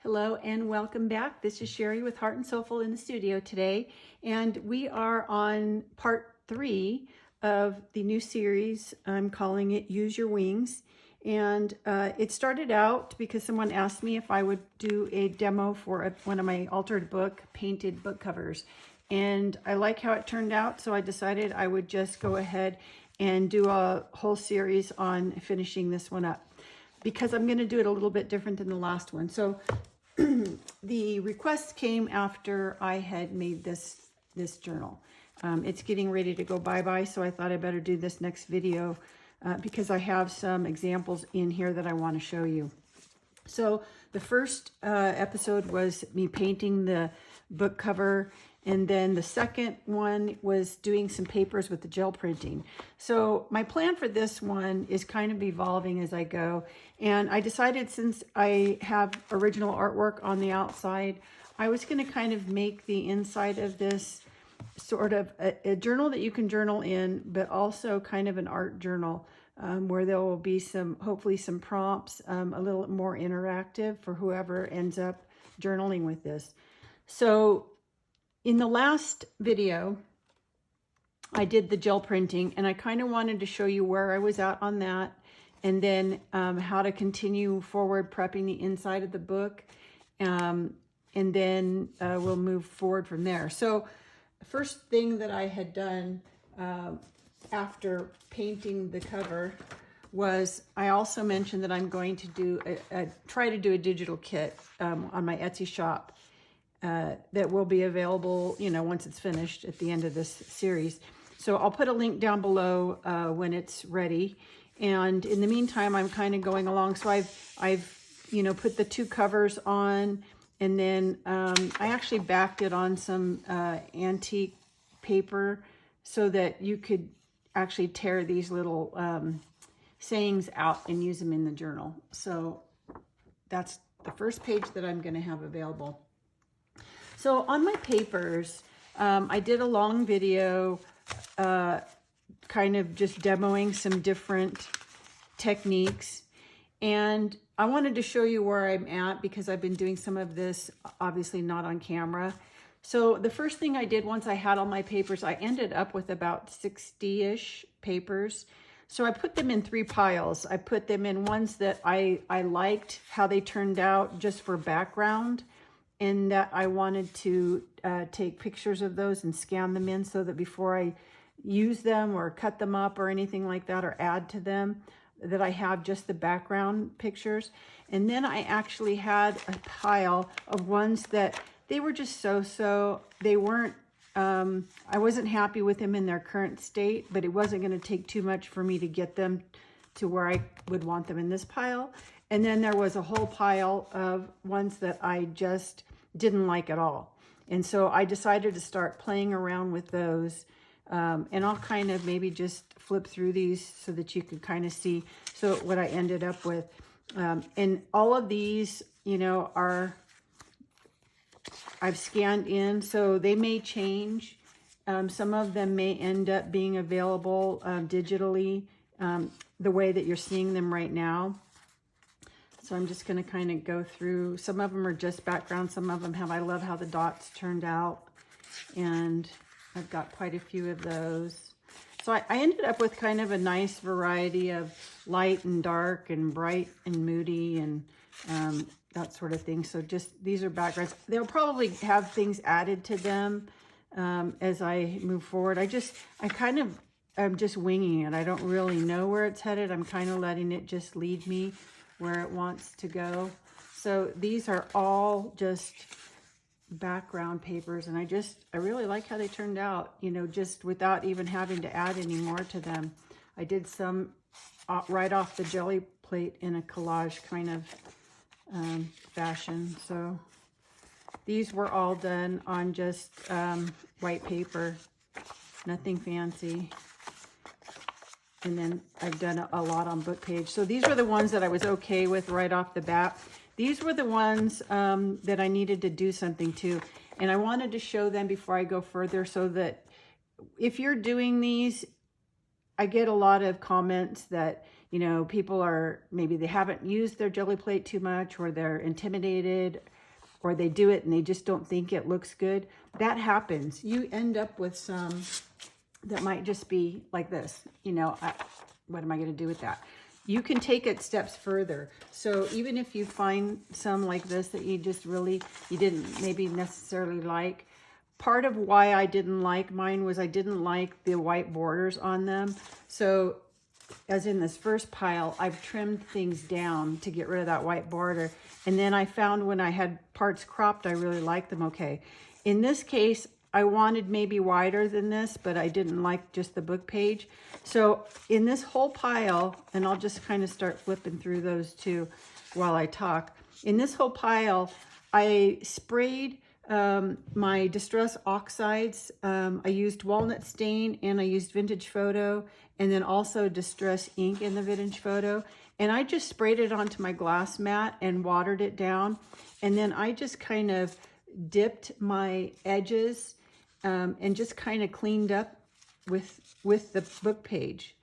Hello and welcome back. This is Sherry with Heart and Soulful in the studio today, and we are on part 3 of the new series. I'm calling it Use Your Wings, and it started out because someone asked me if I would do a demo for one of my altered book painted book covers, and I like how it turned out, so I decided I would just go ahead and do a whole series on finishing this one up, because I'm going to do it a little bit different than the last one. So the request came after I had made this journal. It's getting ready to go bye-bye, so I thought I better do this next video because I have some examples in here that I want to show you. So the first episode was me painting the book cover, and then the second one was doing some papers with the gel printing. So my plan for this one is kind of evolving as I go. And I decided, since I have original artwork on the outside, I was going to kind of make the inside of this sort of a journal that you can journal in, but also kind of an art journal where there will be hopefully some prompts, a little more interactive for whoever ends up journaling with this. So in the last video, I did the gel printing, and I kind of wanted to show you where I was at on that, and then how to continue forward prepping the inside of the book, and then we'll move forward from there. So the first thing that I had done after painting the cover was I also mentioned that I'm going to do try to do a digital kit on my Etsy shop that will be available, once it's finished at the end of this series. So I'll put a link down below when it's ready. And in the meantime, I'm kind of going along. So I've put the 2 covers on, and then I actually backed it on some antique paper so that you could actually tear these little sayings out and use them in the journal. So that's the first page that I'm going to have available. So on my papers, I did a long video kind of just demoing some different techniques, and I wanted to show you where I'm at because I've been doing some of this obviously not on camera. So the first thing I did, once I had all my papers, I ended up with about 60-ish papers. So I put them in 3 piles. I put them in ones that I liked how they turned out just for background, and that I wanted to take pictures of those and scan them in so that before I use them or cut them up or anything like that or add to them, that I have just the background pictures. And then I actually had a pile of ones that they were just so-so. They weren't, I wasn't happy with them in their current state, but it wasn't going to take too much for me to get them to where I would want them in this pile. And then there was a whole pile of ones that I just didn't like at all. And so I decided to start playing around with those. And I'll kind of maybe just flip through these so that you can kind of see what I ended up with. And all of these, I've scanned in, so they may change. Some of them may end up being available digitally, the way that you're seeing them right now. So I'm just going to kind of go through. Some of them are just background. Some of them have, I love how the dots turned out. And I've got quite a few of those. So I ended up with kind of a nice variety of light and dark and bright and moody and that sort of thing. So just, these are backgrounds. They'll probably have things added to them as I move forward. I'm just winging it. I don't really know where it's headed. I'm kind of letting it just lead me where it wants to go. So these are all just background papers, and I really like how they turned out, just without even having to add any more to them. I did some right off the jelly plate in a collage kind of fashion. So these were all done on just white paper, nothing fancy. And then I've done a lot on book page. So these were the ones that I was okay with right off the bat. These were the ones that I needed to do something to. And I wanted to show them before I go further so that if you're doing these, I get a lot of comments that, you know, people are, maybe they haven't used their Jelly Plate too much, or they're intimidated, or they do it and they just don't think it looks good. That happens. You end up with some that might just be like this, you know, what am I going to do with that? You can take it steps further. So even if you find some like this that you just really, you didn't maybe necessarily like, part of why I didn't like mine was I didn't like the white borders on them. So as in this first pile, I've trimmed things down to get rid of that white border. And then I found when I had parts cropped, I really liked them okay. In this case, I wanted maybe wider than this, but I didn't like just the book page. So in this whole pile, and I'll just kind of start flipping through those two while I talk. In this whole pile, I sprayed my Distress Oxides. I used Walnut Stain and I used Vintage Photo, and then also Distress Ink in the Vintage Photo. And I just sprayed it onto my glass mat and watered it down. And then I just kind of dipped my edges and just kind of cleaned up with the book page,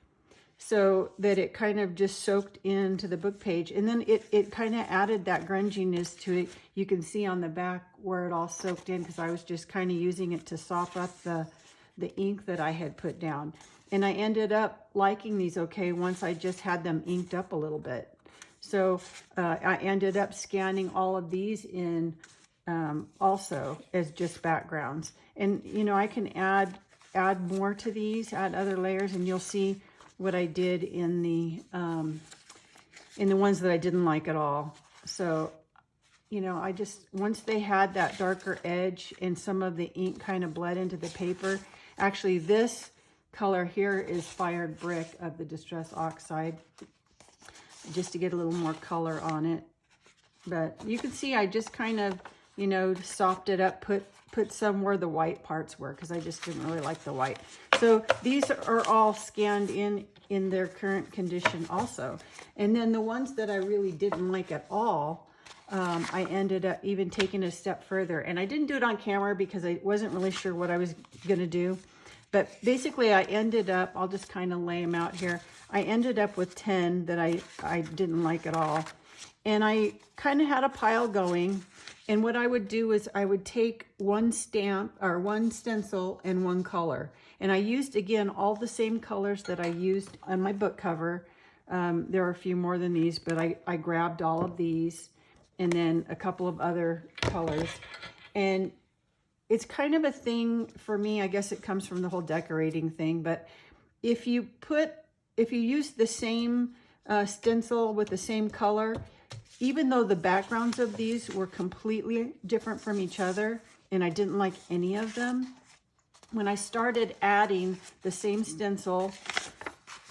so that it kind of just soaked into the book page. And then it kind of added that grunginess to it. You can see on the back where it all soaked in, because I was just kind of using it to soften up the ink that I had put down. And I ended up liking these okay once I just had them inked up a little bit. So I ended up scanning all of these in also as just backgrounds. And you know, I can add more to these, add other layers, and you'll see what I did in the ones that I didn't like at all. So, you know, I just, once they had that darker edge and some of the ink kind of bled into the paper, actually this color here is Fired Brick of the Distress Oxide, just to get a little more color on it. But you can see I just kind of, you know, softened it up, put some where the white parts were, because I just didn't really like the white. So these are all scanned in their current condition also. And then the ones that I really didn't like at all, I ended up even taking a step further. And I didn't do it on camera because I wasn't really sure what I was going to do. But basically I ended up, I'll just kind of lay them out here. I ended up with 10 that I didn't like at all. And I kind of had a pile going. And what I would do is I would take one stamp or one stencil and one color. And I used, again, all the same colors that I used on my book cover. There are a few more than these, but I grabbed all of these and then a couple of other colors. And it's kind of a thing for me, I guess it comes from the whole decorating thing, but if you use the same stencil with the same color, even though the backgrounds of these were completely different from each other, and I didn't like any of them, when I started adding the same stencil,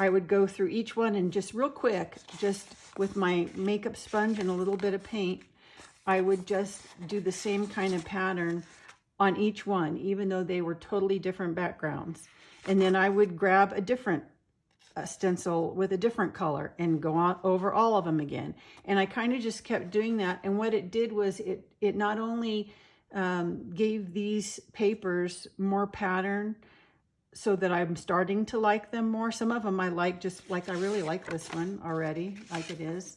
I would go through each one and just real quick, just with my makeup sponge and a little bit of paint, I would just do the same kind of pattern on each one, even though they were totally different backgrounds. And then I would grab a different stencil with a different color and go on over all of them again. And I kind of just kept doing that. And what it did was it not only gave these papers more pattern so that I'm starting to like them more. Some of them I like, just like I really like this one already, like it is.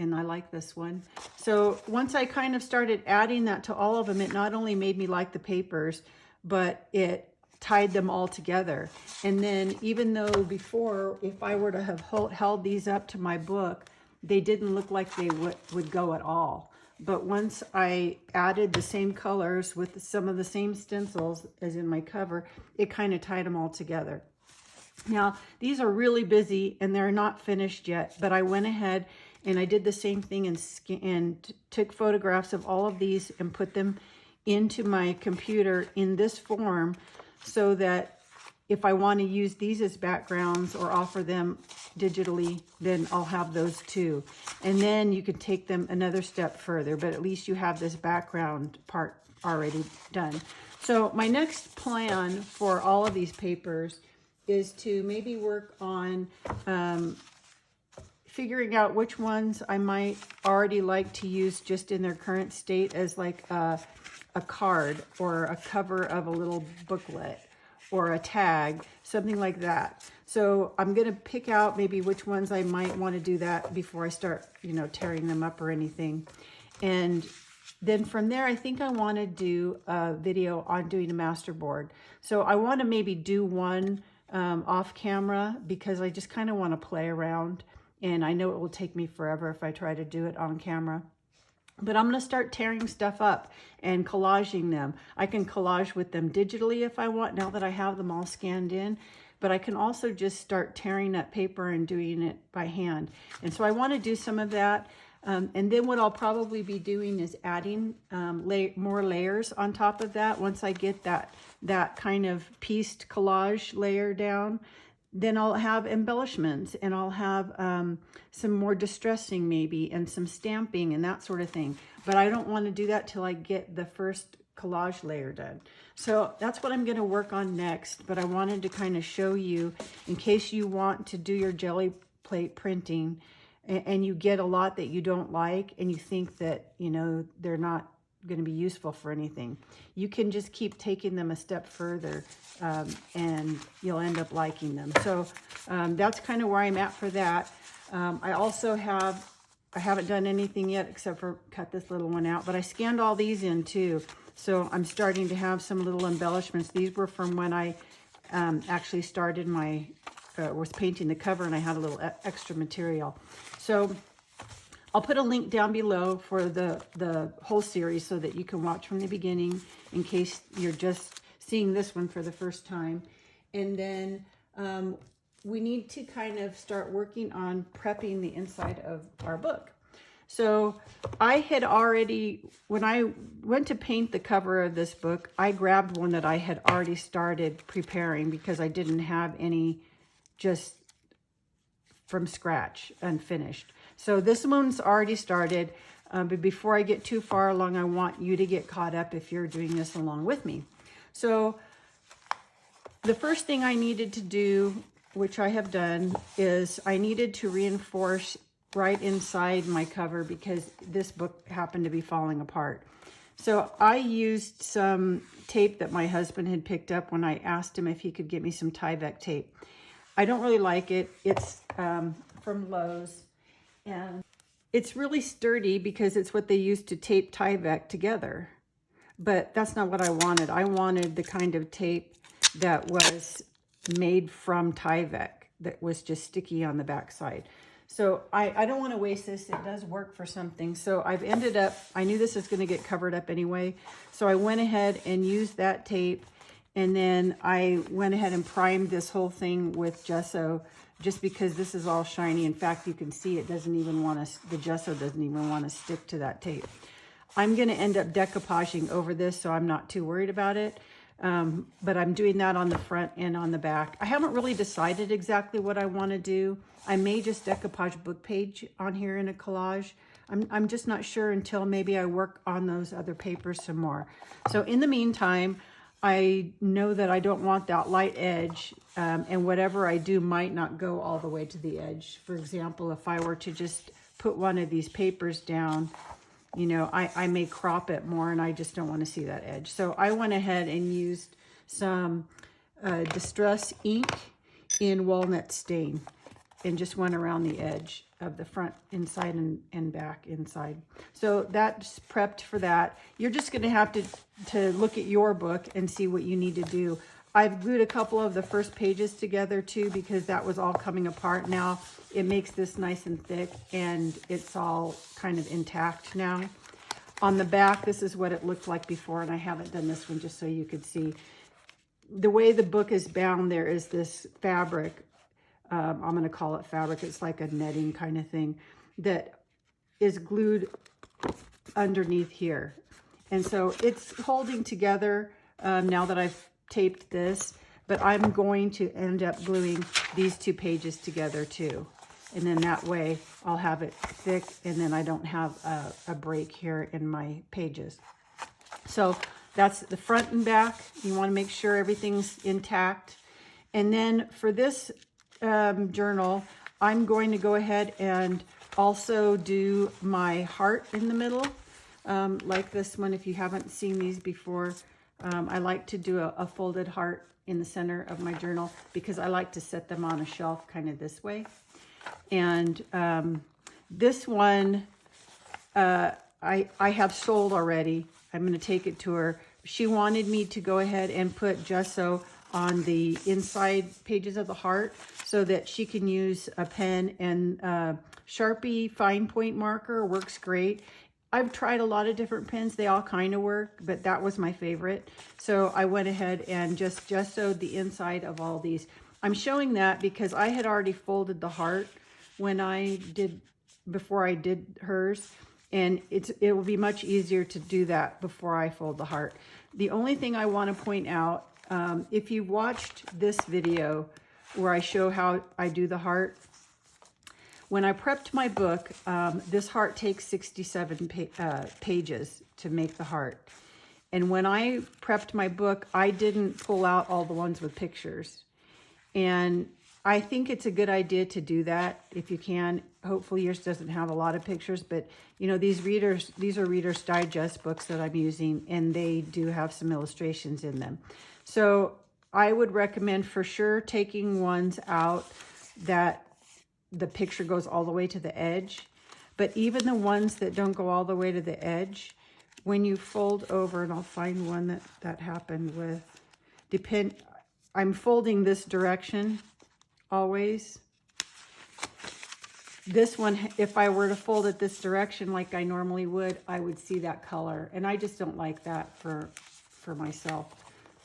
And I like this one. So once I kind of started adding that to all of them, it not only made me like the papers, but it tied them all together. And then even though before, if I were to have held these up to my book, they didn't look like they would go at all. But once I added the same colors with some of the same stencils as in my cover, it kind of tied them all together. Now, these are really busy and they're not finished yet, but I went ahead and I did the same thing and took photographs of all of these and put them into my computer in this form, so that if I want to use these as backgrounds or offer them digitally, then I'll have those too. And then you can take them another step further, but at least you have this background part already done. So my next plan for all of these papers is to maybe work on figuring out which ones I might already like to use just in their current state as like a card or a cover of a little booklet, or a tag, something like that. So I'm going to pick out maybe which ones I might want to do that before I start, you know, tearing them up or anything. And then from there, I think I want to do a video on doing a masterboard. So I want to maybe do one off camera because I just kind of want to play around. And I know it will take me forever if I try to do it on camera. But I'm going to start tearing stuff up and collaging them. I can collage with them digitally if I want, now that I have them all scanned in. But I can also just start tearing up paper and doing it by hand. And so I want to do some of that. And then what I'll probably be doing is adding more layers on top of that. Once I get that kind of pieced collage layer down, then I'll have embellishments, and I'll have some more distressing maybe, and some stamping and that sort of thing. But I don't want to do that till I get the first collage layer done. So that's what I'm going to work on next. But I wanted to kind of show you, in case you want to do your jelly plate printing and you get a lot that you don't like and you think that, you know, they're not going to be useful for anything, you can just keep taking them a step further and you'll end up liking them. So that's kind of where I'm at for that. I also I haven't done anything yet except for cut this little one out, but I scanned all these in too. So I'm starting to have some little embellishments. These were from when I actually started was painting the cover, and I had a little extra material. So I'll put a link down below for the whole series so that you can watch from the beginning in case you're just seeing this one for the first time. And then we need to kind of start working on prepping the inside of our book. So I had already, when I went to paint the cover of this book, I grabbed one that I had already started preparing because I didn't have any just from scratch, unfinished. So this one's already started, but before I get too far along, I want you to get caught up if you're doing this along with me. So the first thing I needed to do, which I have done, is I needed to reinforce right inside my cover because this book happened to be falling apart. So I used some tape that my husband had picked up when I asked him if he could get me some Tyvek tape. I don't really like it. It's from Lowe's, and it's really sturdy because it's what they use to tape Tyvek together. But that's not what I wanted. I wanted the kind of tape that was made from Tyvek that was just sticky on the backside. So I don't want to waste this. It does work for something. So I've ended up, I knew this was going to get covered up anyway. So I went ahead and used that tape. And then I went ahead and primed this whole thing with gesso just because this is all shiny. In fact, you can see it doesn't even want to, the gesso doesn't even want to stick to that tape. I'm going to end up decoupaging over this, so I'm not too worried about it. But I'm doing that on the front and on the back. I haven't really decided exactly what I want to do. I may just decoupage book page on here in a collage. I'm just not sure until maybe I work on those other papers some more. So in the meantime, I know that I don't want that light edge, and whatever I do might not go all the way to the edge. For example, if I were to just put one of these papers down, you know, I may crop it more, and I just don't want to see that edge. So I went ahead and used some Distress ink in walnut stain and just went around the edge of the front, inside, and back inside. So that's prepped for that. You're just going to have to look at your book and see what you need to do. I've glued a couple of the first pages together too because that was all coming apart. Now it makes this nice and thick and it's all kind of intact now. On the back, this is what it looked like before, and I haven't done this one just so you could see. The way the book is bound, there is this fabric. I'm going to call it fabric. It's like a netting kind of thing that is glued underneath here. And so it's holding together now that I've taped this, but I'm going to end up gluing these two pages together too. And then that way I'll have it thick and then I don't have a break here in my pages. So that's the front and back. You want to make sure everything's intact. And then for this journal, I'm going to go ahead and also do my heart in the middle, like this one. If you haven't seen these before, I like to do a folded heart in the center of my journal because I like to set them on a shelf kind of this way. And this one I have sold already. I'm going to take it to her. She wanted me to go ahead and put gesso on the inside pages of the heart so that she can use a pen, and Sharpie fine point marker works great. I've tried a lot of different pens. They all kind of work, but that was my favorite. So I went ahead and just gessoed the inside of all these. I'm showing that because I had already folded the heart before I did hers. And it will be much easier to do that before I fold the heart. The only thing I want to point out, if you watched this video where I show how I do the heart, when I prepped my book, this heart takes 67 pages to make the heart. And when I prepped my book, I didn't pull out all the ones with pictures. And I think it's a good idea to do that if you can. Hopefully yours doesn't have a lot of pictures, but you know, these are Reader's Digest books that I'm using, and they do have some illustrations in them. So I would recommend for sure taking ones out that the picture goes all the way to the edge. But even the ones that don't go all the way to the edge, when you fold over, and I'll find one that happened with, I'm folding this direction always. This one, if I were to fold it this direction like I normally would, I would see that color. And I just don't like that for myself.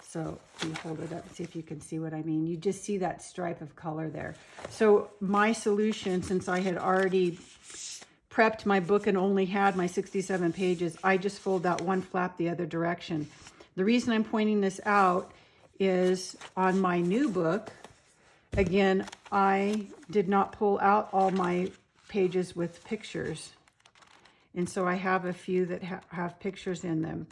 So you hold it up and see if you can see what I mean. You just see that stripe of color there. So my solution, since I had already prepped my book and only had my 67 pages, I just fold that one flap the other direction. The reason I'm pointing this out is on my new book, again, I did not pull out all my pages with pictures. And so I have a few that have pictures in them.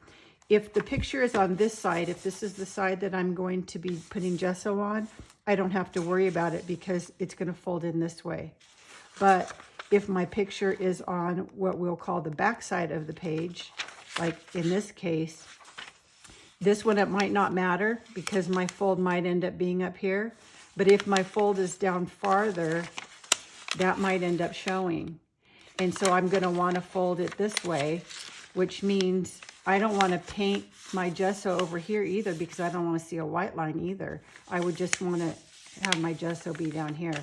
If the picture is on this side, if this is the side that I'm going to be putting gesso on, I don't have to worry about it because it's going to fold in this way. But if my picture is on what we'll call the back side of the page, like in this case, this one, it might not matter because my fold might end up being up here. But if my fold is down farther, that might end up showing. And so I'm going to want to fold it this way, which means I don't want to paint my gesso over here either because I don't want to see a white line either. I would just want to have my gesso be down here.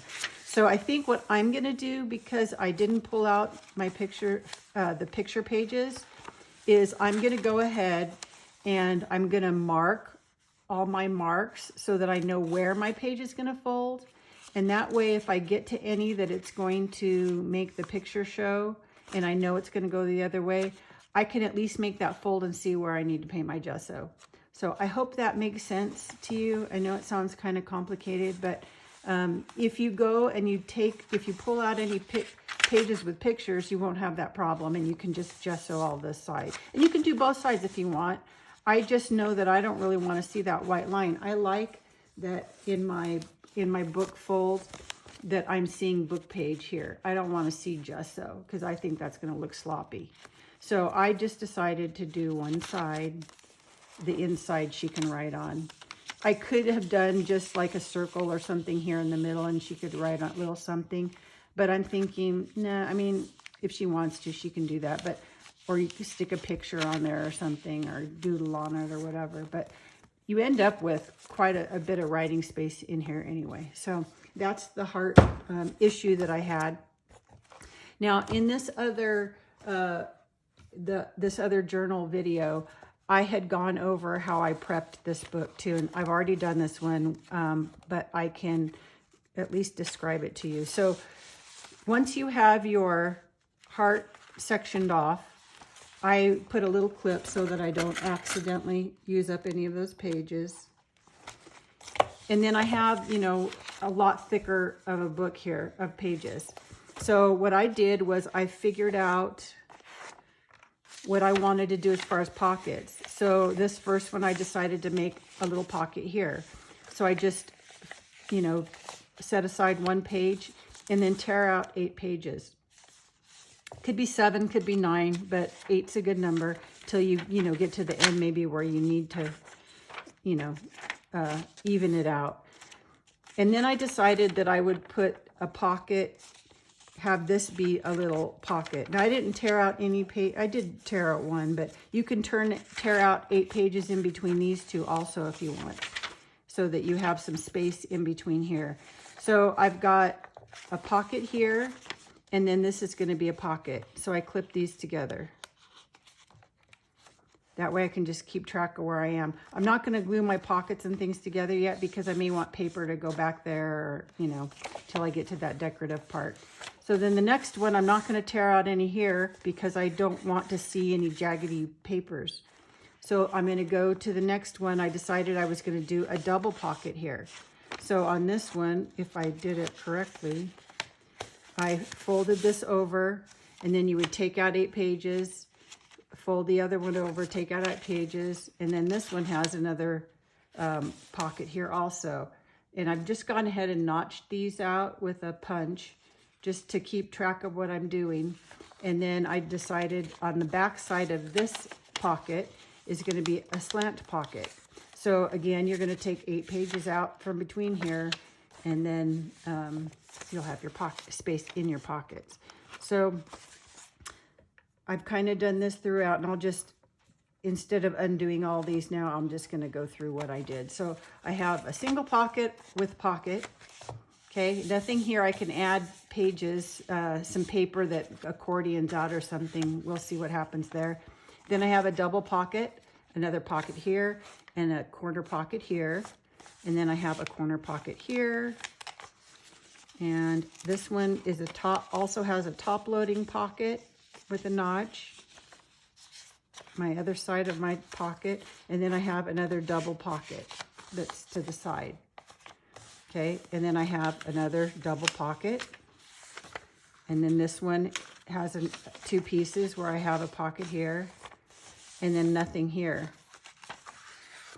So I think what I'm going to do, because I didn't pull out my picture, the picture pages, is I'm going to go ahead and I'm going to mark all my marks so that I know where my page is going to fold. And that way, if I get to any that it's going to make the picture show and I know it's going to go the other way, I can at least make that fold and see where I need to paint my gesso. So I hope that makes sense to you. I know it sounds kind of complicated, but if you go and if you pull out any pages with pictures, you won't have that problem, and you can just gesso all this side. And you can do both sides if you want. I just know that I don't really want to see that white line. I like that in my book fold that I'm seeing book page here. I don't want to see gesso because I think that's going to look sloppy. So I just decided to do one side, the inside she can write on. I could have done just like a circle or something here in the middle and she could write a little something, but I'm thinking, nah, I mean, if she wants to, she can do that, but, or you can stick a picture on there or something or doodle on it or whatever, but you end up with quite a bit of writing space in here anyway. So that's the heart issue that I had. Now in this other, this other journal video, I had gone over how I prepped this book too, and I've already done this one, but I can at least describe it to you. So once you have your heart sectioned off, I put a little clip so that I don't accidentally use up any of those pages. And then I have, you know, a lot thicker of a book here of pages. So what I did was I figured out what I wanted to do as far as pockets. So this first one, I decided to make a little pocket here. So I just, you know, set aside one page and then tear out 8 pages. Could be 7, could be 9, but 8's a good number till you get to the end, maybe where you need to, even it out. And then I decided that I would put a pocket, have this be a little pocket. Now I didn't tear out any page. I did tear out one, but you can tear out 8 pages in between these two also if you want, so that you have some space in between here. So I've got a pocket here, and then this is going to be a pocket. So I clip these together. That way I can just keep track of where I am. I'm not going to glue my pockets and things together yet because I may want paper to go back there, or, till I get to that decorative part. So then the next one, I'm not going to tear out any here because I don't want to see any jaggedy papers. So I'm going to go to the next one. I decided I was going to do a double pocket here. So on this one, if I did it correctly, I folded this over, and then you would take out 8 pages, fold the other one over, take out 8 pages, and then this one has another pocket here also. And I've just gone ahead and notched these out with a punch just to keep track of what I'm doing. And then I decided on the back side of this pocket is going to be a slant pocket. So again, you're going to take 8 pages out from between here, and then you'll have your pocket space in your pockets. So I've kind of done this throughout, and I'll just, instead of undoing all these now, I'm just going to go through what I did. So I have a single pocket with pocket. Okay, nothing here. I can add pages, some paper that accordions out or something. We'll see what happens there. Then I have a double pocket, another pocket here, and a corner pocket here. And then I have a corner pocket here. And this one is also has a top loading pocket with a notch. My other side of my pocket. And then I have another double pocket that's to the side. Okay, and then I have another double pocket. And then this one has 2 pieces where I have a pocket here. And then nothing here,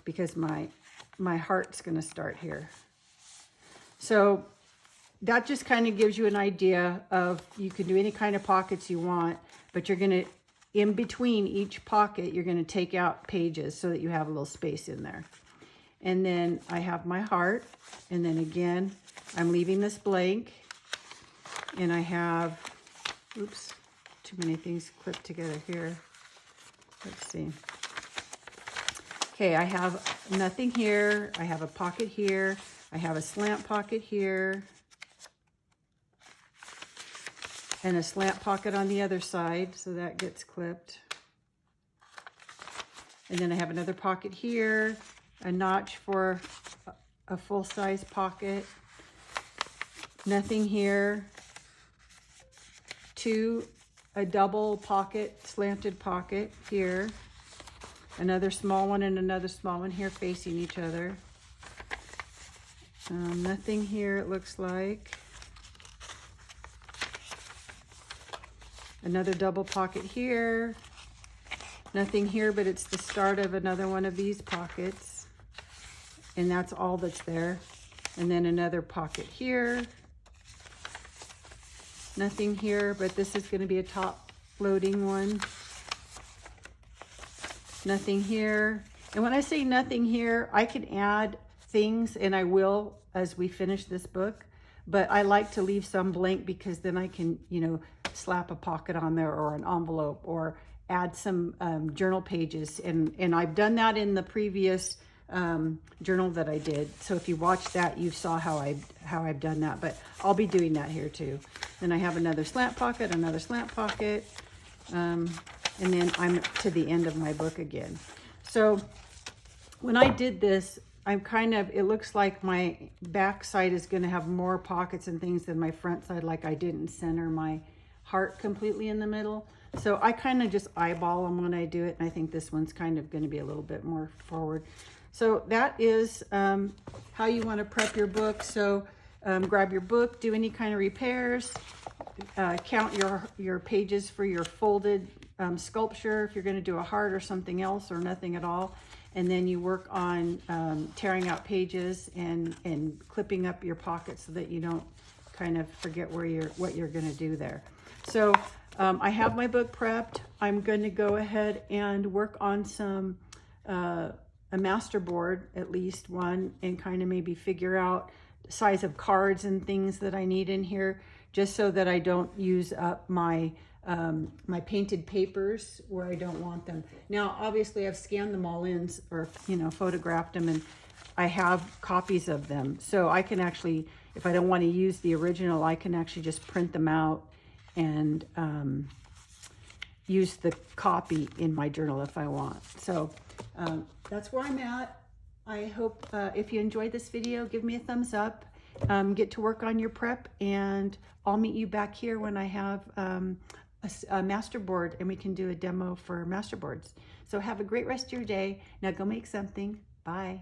because my heart's going to start here. So that just kind of gives you an idea of, you can do any kind of pockets you want, but you're going to, in between each pocket, you're going to take out pages so that you have a little space in there. And then I have my heart, and then again, I'm leaving this blank, and I have, oops, too many things clipped together here. Let's see. Okay, I have nothing here. I have a pocket here. I have a slant pocket here. And a slant pocket on the other side, so that gets clipped. And then I have another pocket here, a notch for a full-size pocket. Nothing here. 2, a double pocket, slanted pocket here. Another small one and another small one here facing each other. Nothing here, it looks like. Another double pocket here. Nothing here, but it's the start of another one of these pockets. And that's all that's there. And then another pocket here. Nothing here, but this is going to be a top loading one. Nothing here. And when I say nothing here, I can add things, and I will as we finish this book. But I like to leave some blank because then I can, slap a pocket on there or an envelope or add some journal pages. And I've done that in the previous journal that I did. So if you watched that, you saw how I've done that. But I'll be doing that here too. Then I have another slant pocket, another slant pocket. And then I'm to the end of my book again. So when I did this, it looks like my back side is going to have more pockets and things than my front side, like I didn't center my heart completely in the middle. So I kind of just eyeball them when I do it, and I think this one's kind of going to be a little bit more forward. So that is how you want to prep your book. So grab your book, do any kind of repairs, count your pages for your folded sculpture if you're going to do a heart or something else or nothing at all. And then you work on tearing out pages and clipping up your pockets so that you don't kind of forget what you're going to do there. So I have my book prepped. I'm going to go ahead and work on some a master board, at least one, and kind of maybe figure out the size of cards and things that I need in here, just so that I don't use up my my painted papers where I don't want them. Now, obviously, I've scanned them all in, or photographed them, and I have copies of them. So I can actually, if I don't want to use the original, I can actually just print them out and use the copy in my journal if I want. So that's where I'm at. I hope if you enjoyed this video, give me a thumbs up. Get to work on your prep, and I'll meet you back here when I have a master board and we can do a demo for master boards. So have a great rest of your day. Now go make something. Bye.